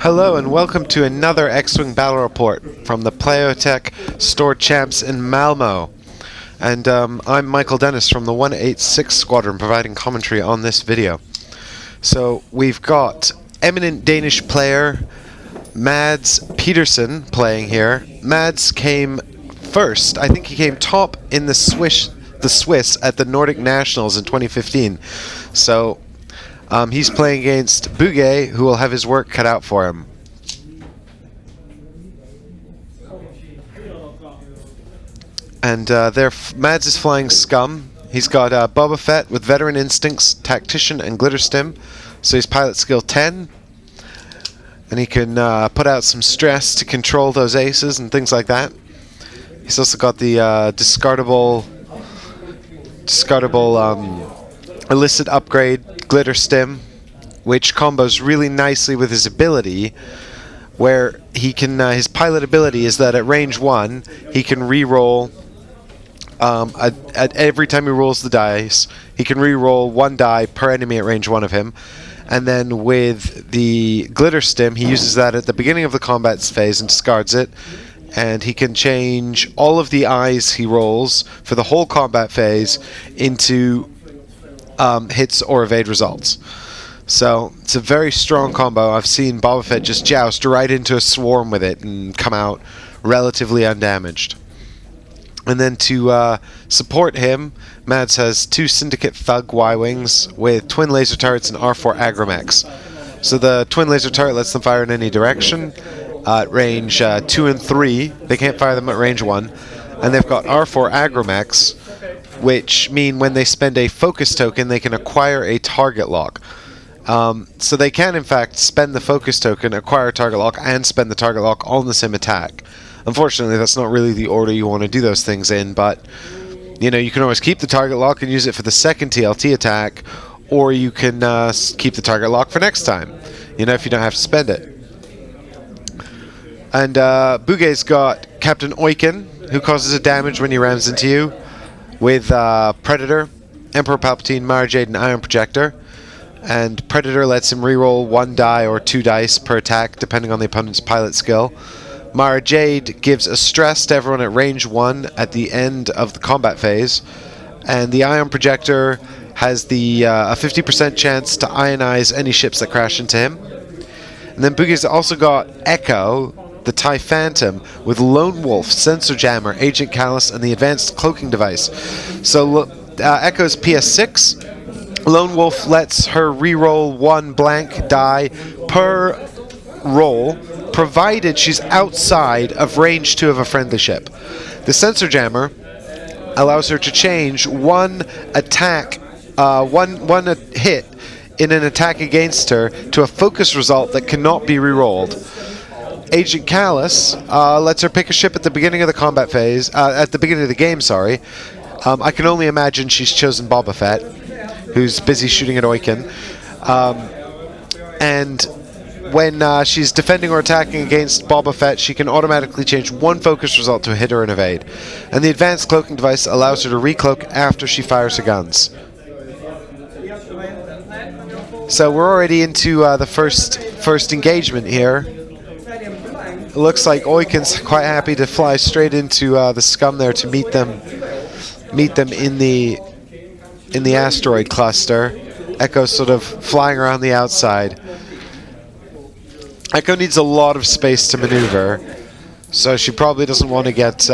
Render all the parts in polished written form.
Hello and welcome to another X-Wing Battle Report from the Playoteket Store Champs in Malmö. And I'm Michael Dennis from the 186 Squadron providing commentary on this video. So we've got eminent Danish player Mads Petersen playing here. Mads came first. I think he came top in the Swiss at the Nordic Nationals in 2015. So he's playing against Bugge, who will have his work cut out for him. And Mads is flying Scum. He's got Boba Fett with Veteran Instincts, Tactician, and Glitterstim. So he's pilot skill 10. And he can put out some stress to control those aces and things like that. He's also got the discardable illicit upgrade Glitterstim, which combos really nicely with his ability, where he can his pilot ability is that at range 1 he can re-roll at every time he rolls the dice he can re-roll 1 die per enemy at range 1 of him. And then with the Glitterstim he uses that at the beginning of the combat phase and discards it, and he can change all of the eyes he rolls for the whole combat phase into hits or evade results. So it's a very strong combo. I've seen Boba Fett just joust right into a swarm with it and come out relatively undamaged. And then to support him, Mads has 2 Syndicate Thug Y-Wings with twin laser turrets and R4 Aggromechs. So the twin laser turret lets them fire in any direction at range 2 and 3. They can't fire them at range 1. And they've got R4 Aggromechs, which mean when they spend a focus token, they can acquire a target lock. So they can, in fact, spend the focus token, acquire a target lock, and spend the target lock on the same attack. Unfortunately, that's not really the order you want to do those things in, but you know, you can always keep the target lock and use it for the second TLT attack, or you can keep the target lock for next time, you know, if you don't have to spend it. And Bugge's got Captain Oicunn, who causes a damage when he rams into you, with Predator, Emperor Palpatine, Jade, and Iron Projector. And Predator lets him reroll 1 die or 2 dice per attack, depending on the opponent's pilot skill. Jade gives a stress to everyone at range 1 at the end of the combat phase. And the Ion Projector has the a 50% chance to ionize any ships that crash into him. And then Bugge's also got Echo, the TIE Phantom, with Lone Wolf, Sensor Jammer, Agent Kallus, and the advanced cloaking device. So Echo's PS6. Lone Wolf lets her reroll 1 blank die per roll, provided she's outside of range 2 of a friendly ship. The Sensor Jammer allows her to change 1 attack, one hit in an attack against her to a focus result that cannot be rerolled. Agent Kallus lets her pick a ship at the beginning of the combat phase, at the beginning of the game, sorry. I can only imagine she's chosen Boba Fett, who's busy shooting at Oicunn. And when she's defending or attacking against Boba Fett, she can automatically change 1 focus result to a hit or an evade. And the advanced cloaking device allows her to recloak after she fires her guns. So we're already into the first engagement here. It looks like Oicunn's quite happy to fly straight into the Scum there to meet them in the asteroid cluster. Echo's sort of flying around the outside. Echo needs a lot of space to maneuver, so she probably doesn't want to get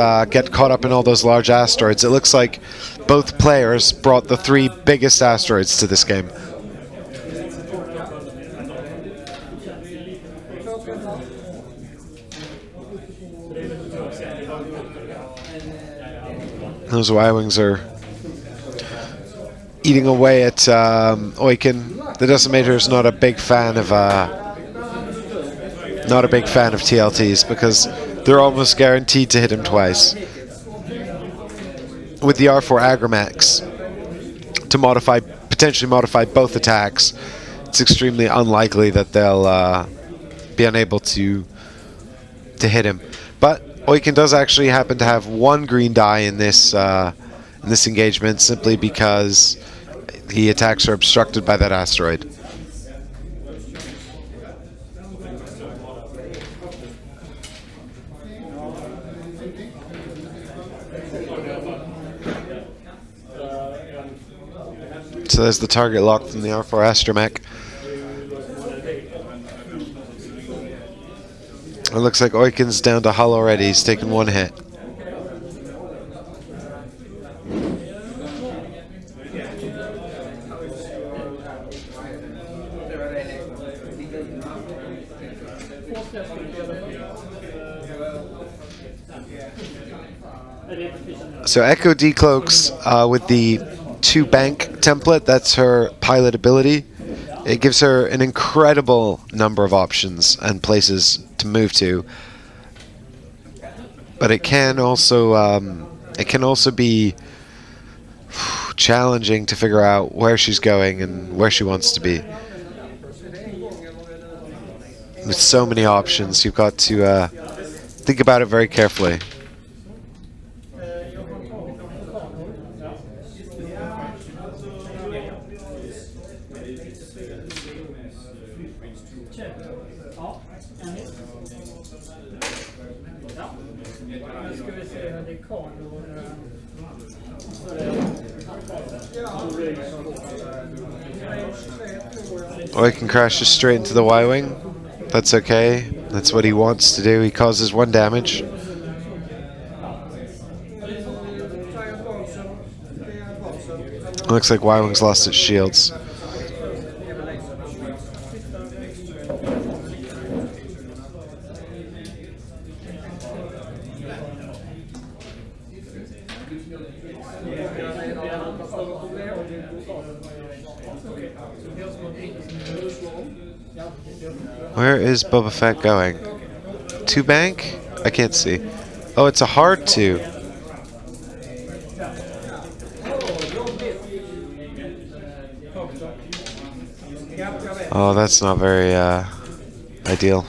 caught up in all those large asteroids. It looks like both players brought the 3 biggest asteroids to this game. Those Y-Wings are eating away at Oicunn. The Decimator is not a big fan of TLTs because they're almost guaranteed to hit him twice. With the R4 Aggromechs to potentially modify both attacks, it's extremely unlikely that they'll be unable to hit him. But Oicunn does actually happen to have 1 green die in this engagement, simply because the attacks are obstructed by that asteroid. So there's the target lock from the R4 Astromech. It looks like Oicunn's down to hull already. He's taken one hit. So Echo decloaks with the 2 bank template. That's her pilot ability. It gives her an incredible number of options and places to move to. But it can also be challenging to figure out where she's going and where she wants to be. With so many options, you've got to think about it very carefully. Oicunn crashes straight into the Y-Wing. That's okay. That's what he wants to do. He causes 1 damage. Looks like Y-Wing's lost its shields. Where is Boba Fett going? 2 bank? I can't see. Oh, it's a hard 2. Oh, that's not very ideal.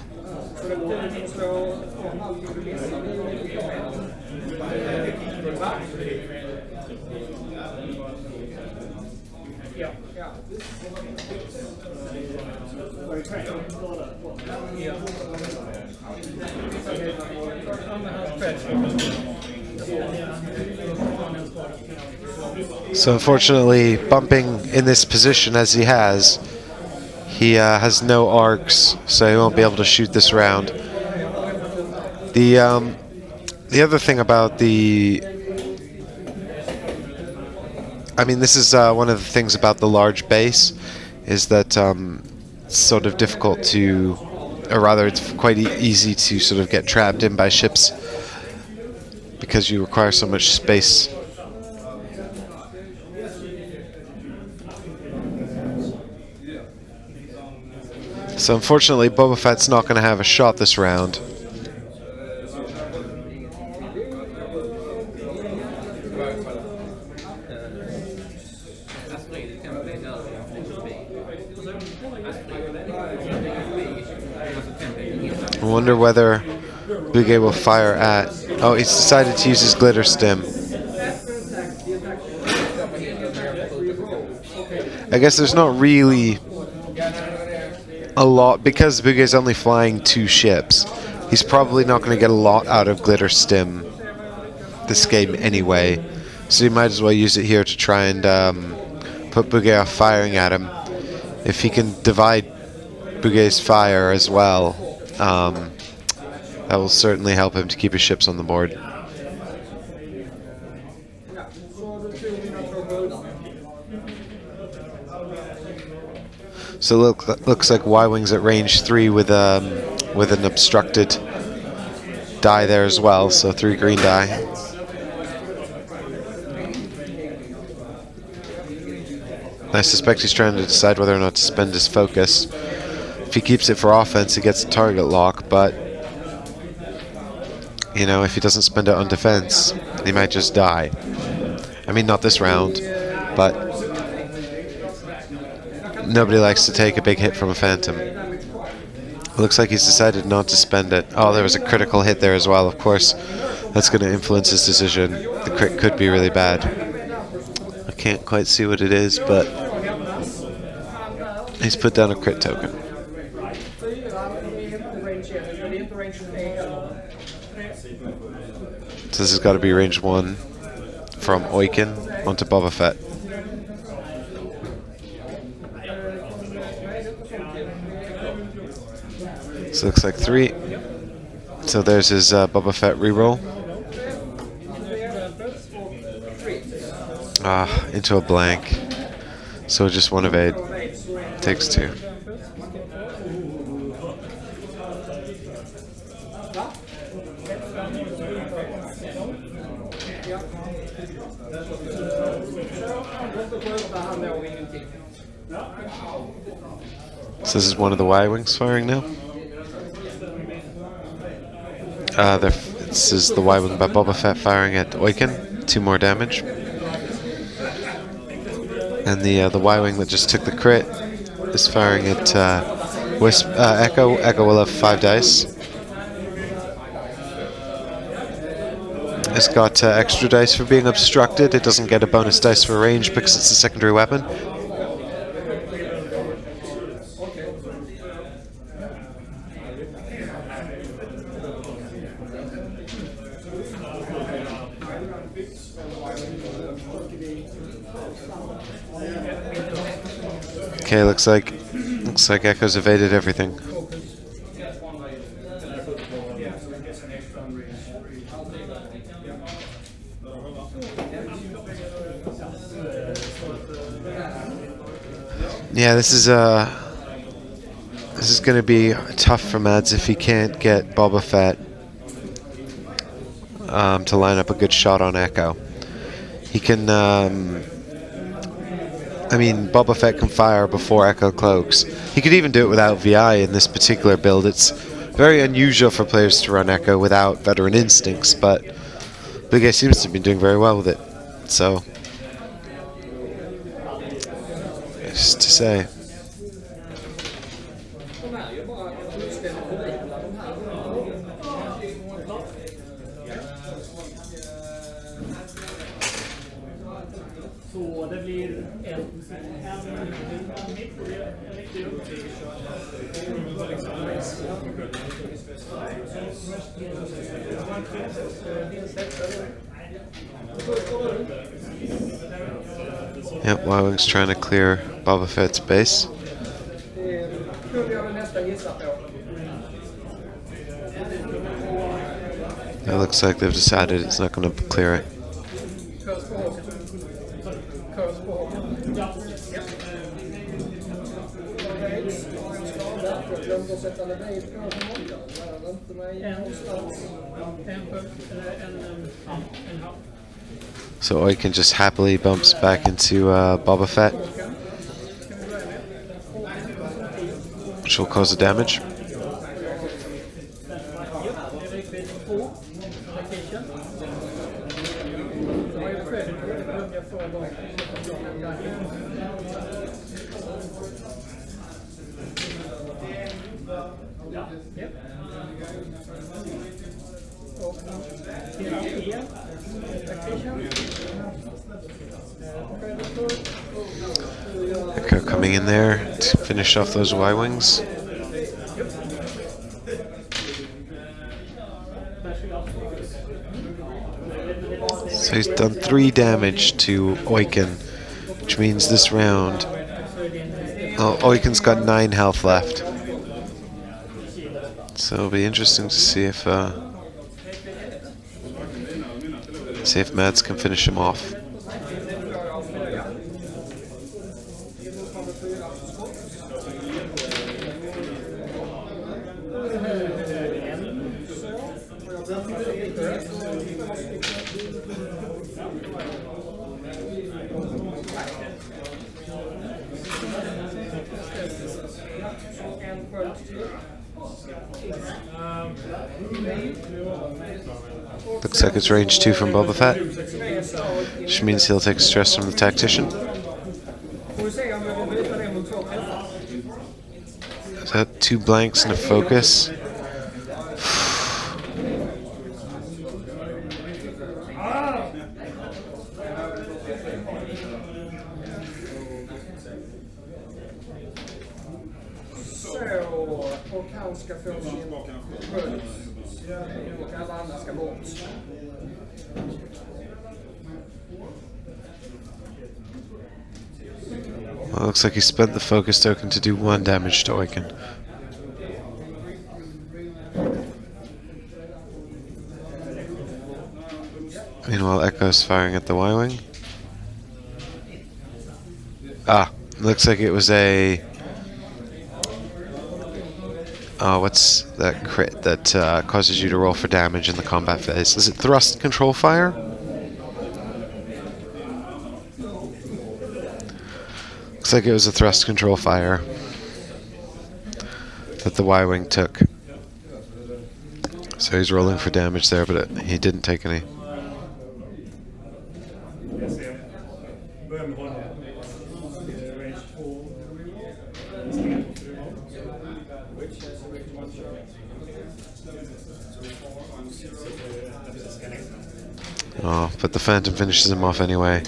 So unfortunately, bumping in this position as he has no arcs, so he won't be able to shoot this round. The other thing about this is one of the things about the large base, is that it's sort of difficult to, or rather it's quite easy to sort of get trapped in by ships because you require so much space. So unfortunately, Boba Fett's not going to have a shot this round. I wonder whether Bugge will fire at... Oh, he's decided to use his Glitterstim. I guess there's not really a lot, because Bugge's only flying 2 ships. He's probably not going to get a lot out of Glitterstim this game anyway, so he might as well use it here to try and put Bugge off firing at him. If he can divide Bugge's fire as well, that will certainly help him to keep his ships on the board. So looks like Y-Wing's at range 3 with an obstructed die there as well, so 3 green die. I suspect he's trying to decide whether or not to spend his focus. If he keeps it for offense, he gets a target lock, but you know, if he doesn't spend it on defense, he might just die. I mean, not this round, but nobody likes to take a big hit from a Phantom. Looks like he's decided not to spend it. Oh, there was a critical hit there as well, of course. That's going to influence his decision. The crit could be really bad. I can't quite see what it is, but he's put down a crit token. So this has got to be range 1. from Oicunn onto Boba Fett. So looks like 3. So there's his Boba Fett reroll. Into a blank. So just 1 evade. Takes 2. So this is one of the Y-Wings firing now. This is the Y-Wing by Boba Fett firing at Oicunn. 2 more damage. And the Y-Wing that just took the crit is firing at Echo. Echo will have 5 dice. It's got extra dice for being obstructed. It doesn't get a bonus dice for range because it's a secondary weapon. Okay, looks like Echo's evaded everything. Yeah, this is going to be tough for Mads if he can't get Boba Fett to line up a good shot on Echo. He can. Boba Fett can fire before Echo cloaks. He could even do it without VI in this particular build. It's very unusual for players to run Echo without veteran instincts, but Bugge seems to be doing very well with it. So, just to say. Yep, Y-Wing's trying to clear Boba Fett's base. It looks like they've decided it's not going to clear it. So Oicunn just happily bumps back into Boba Fett, which will cause the damage. Echo coming in there to finish off those Y-Wings. So he's done 3 damage to Oicunn, which means this round... Oh, Oicunn's got 9 health left. So it'll be interesting to see if Mads can finish him off. Looks like it's range 2 from Boba Fett, which means he'll take stress from the Tactician. Is that 2 blanks and a focus? Well, looks like he spent the focus token to do 1 damage to Oicunn. Meanwhile, Echo's firing at the Y-Wing. Ah, looks like it was a... Oh, what's that crit that causes you to roll for damage in the combat phase? Is it thrust control fire? Looks like it was a thrust control fire that the Y-Wing took. So he's rolling for damage there, but he didn't take any. Oh, but the Phantom finishes him off anyway.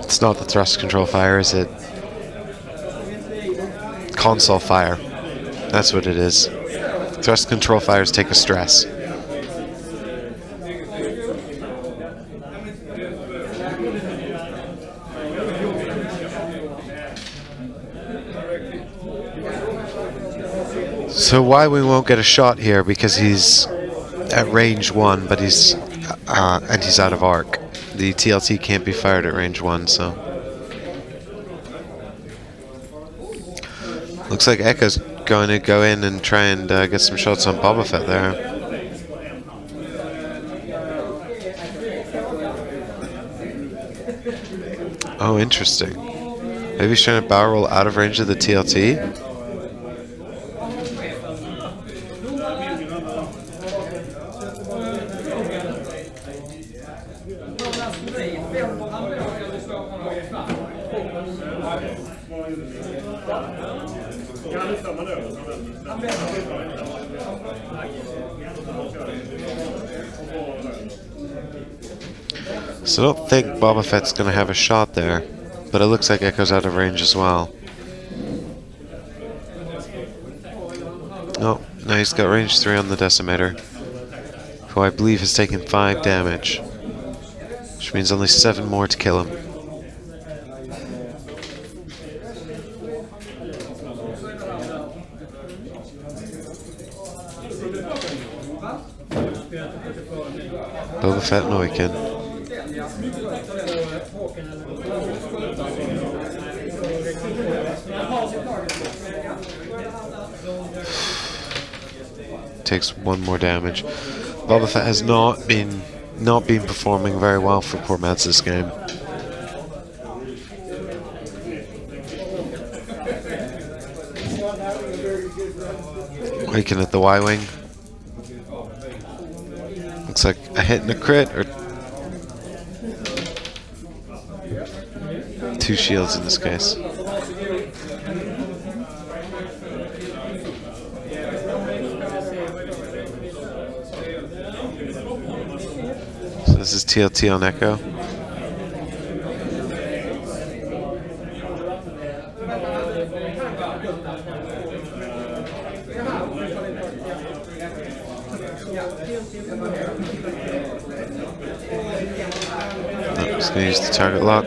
It's not the thrust control fire, is it? Console fire. That's what it is. Thrust control fires take a stress. So Y-Wing won't get a shot here because he's at range 1, but he's out of arc. The TLT can't be fired at range 1, so looks like Echo's going to go in and try and get some shots on Boba Fett there. Oh, interesting. Maybe he's trying to barrel roll out of range of the TLT. So I don't think Boba Fett's going to have a shot there, but it looks like Echo's out of range as well. Oh, now he's got range 3 on the Decimator, who I believe has taken 5 damage, which means only 7 more to kill him. Boba Fett and Oicunn. Takes 1 more damage. Boba Fett has not been performing very well for poor Mads this game. Oicunn at the Y-Wing. Looks like a hit and a crit, or 2 shields in this case. So this is TLT on Echo. Just gonna use the target lock.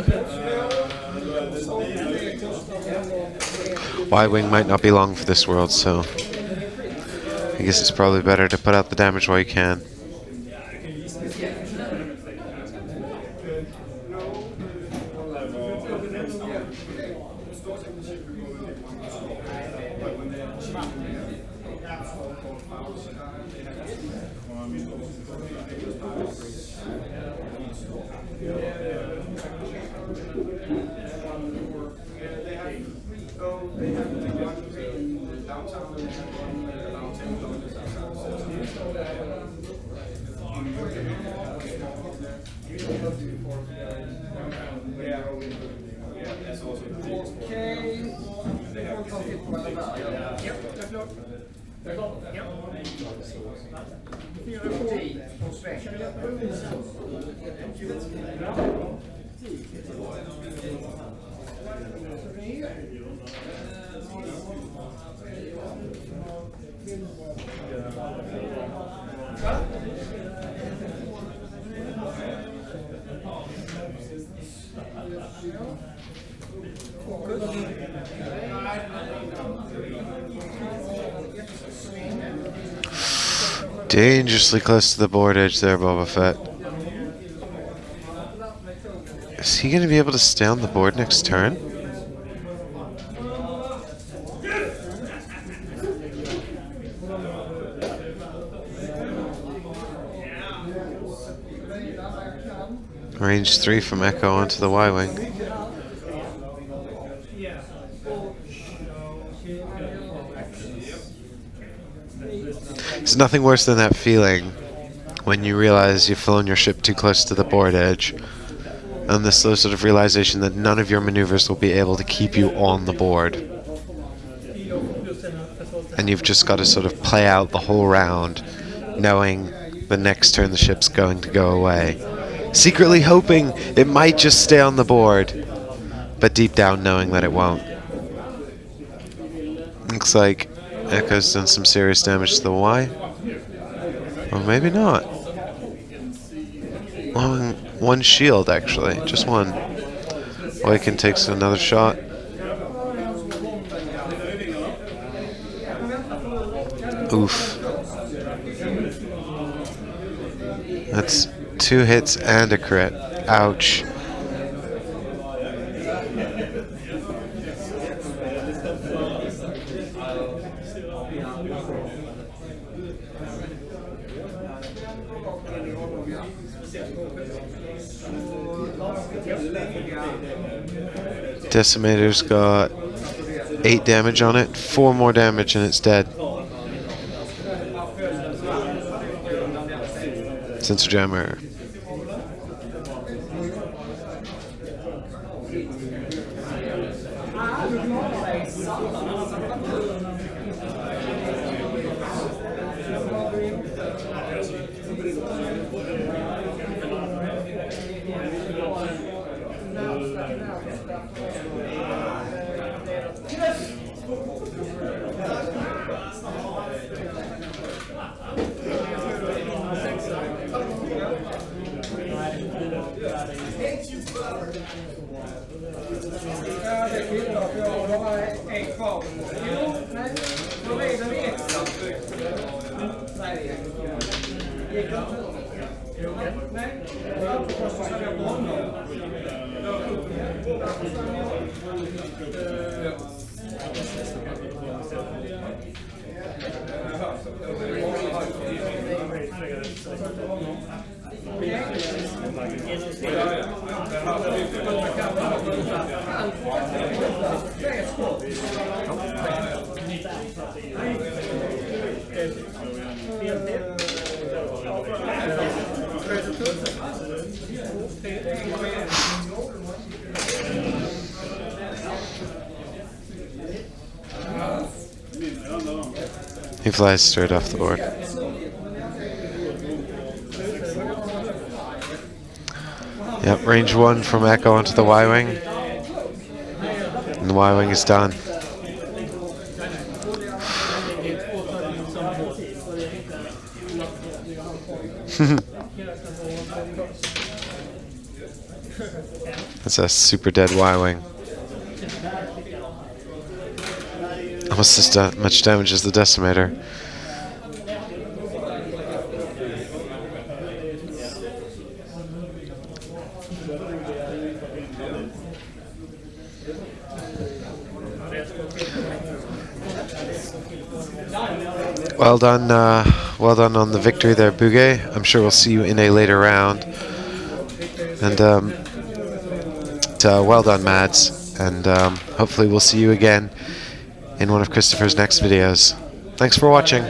Y-Wing might not be long for this world, so I guess it's probably better to put out the damage while you can. Dangerously close to the board edge there, Boba Fett. Is he going to be able to stay on the board next turn? Range 3 from Echo onto the Y-Wing. There's nothing worse than that feeling when you realize you've flown your ship too close to the board edge, and this sort of realization that none of your maneuvers will be able to keep you on the board. And you've just got to sort of play out the whole round, knowing the next turn the ship's going to go away. Secretly hoping it might just stay on the board, but deep down knowing that it won't. Looks like Echo's done some serious damage to the Y. Or maybe not. Oh, one shield, actually. Just one. Oicunn takes another shot. Oof. That's 2 hits and a crit. Ouch. Decimator's got 8 damage on it, 4 more damage and it's dead. Sensor jammer. He flies straight off the board. Yep, range 1 from Echo onto the Y-Wing. And the Y-Wing is done. That's a super dead Y-Wing. Almost as much damage as the Decimator. Well done on the victory there, Bugge. I'm sure we'll see you in a later round. And well done, Mads. And hopefully we'll see you again in one of Christopher's next videos. Thanks for watching.